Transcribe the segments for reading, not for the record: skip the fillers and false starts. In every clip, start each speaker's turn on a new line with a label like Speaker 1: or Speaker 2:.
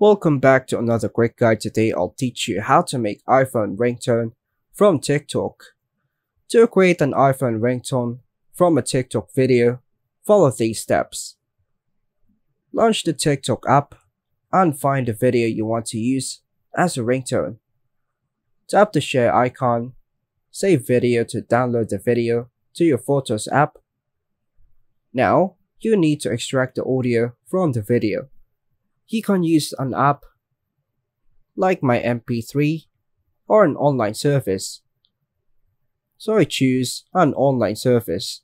Speaker 1: Welcome back to another quick guide. Today I'll teach you how to make iPhone ringtone from TikTok. To create an iPhone ringtone from a TikTok video, follow these steps. Launch the TikTok app and find the video you want to use as a ringtone. Tap the share icon, save video to download the video to your Photos app. Now, you need to extract the audio from the video. You can use an app like my MP3 or an online service. So I choose an online service.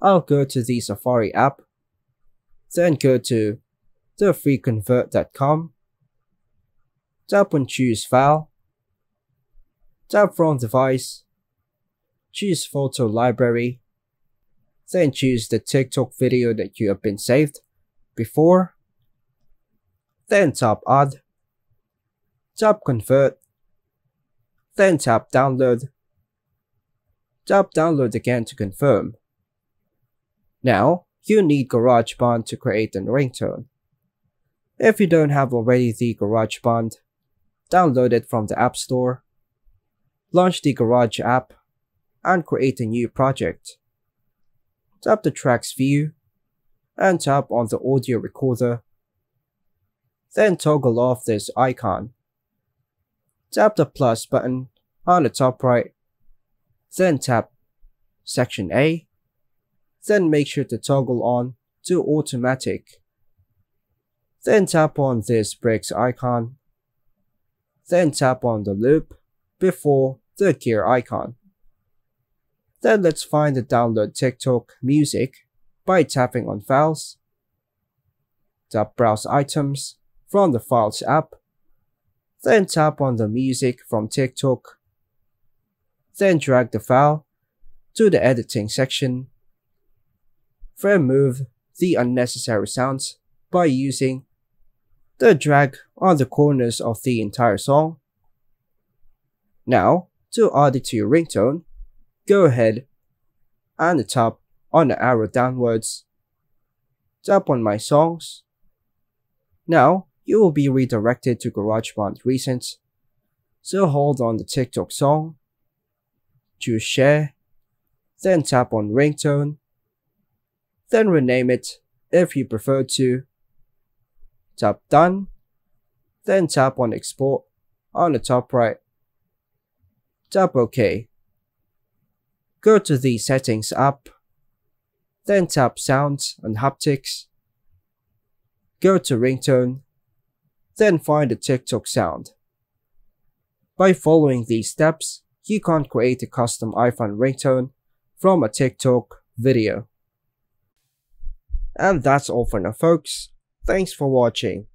Speaker 1: I'll go to the Safari app, then go to thefreeconvert.com, tap on choose file, tap from device, choose photo library, then choose the TikTok video that you have been saved before, then tap add, tap convert, then tap download, tap download again to confirm. Now, you need GarageBand to create a ringtone. If you don't have already the GarageBand, download it from the App Store, launch the Garage app, and create a new project. Tap the tracks view, and tap on the audio recorder. Then toggle off this icon. Tap the plus button on the top right, then tap Section A, then make sure to toggle on to automatic. Then tap on this brakes icon, then tap on the loop before the gear icon. Then let's find the download TikTok music by tapping on Files, tap Browse Items from the Files app, then tap on the music from TikTok, then drag the file to the editing section, then move the unnecessary sounds by using the drag on the corners of the entire song. Now, to add it to your ringtone, go ahead and tap on the arrow downwards, tap on My Songs. Now, you will be redirected to GarageBand Recent, so hold on the TikTok song, choose Share, then tap on Ringtone, then rename it if you prefer to, tap Done, then tap on Export on the top right, tap OK. Go to the Settings app, then tap Sounds and Haptics, go to Ringtone, then find the TikTok sound. By following these steps, you can create a custom iPhone ringtone from a TikTok video. And that's all for now, folks. Thanks for watching.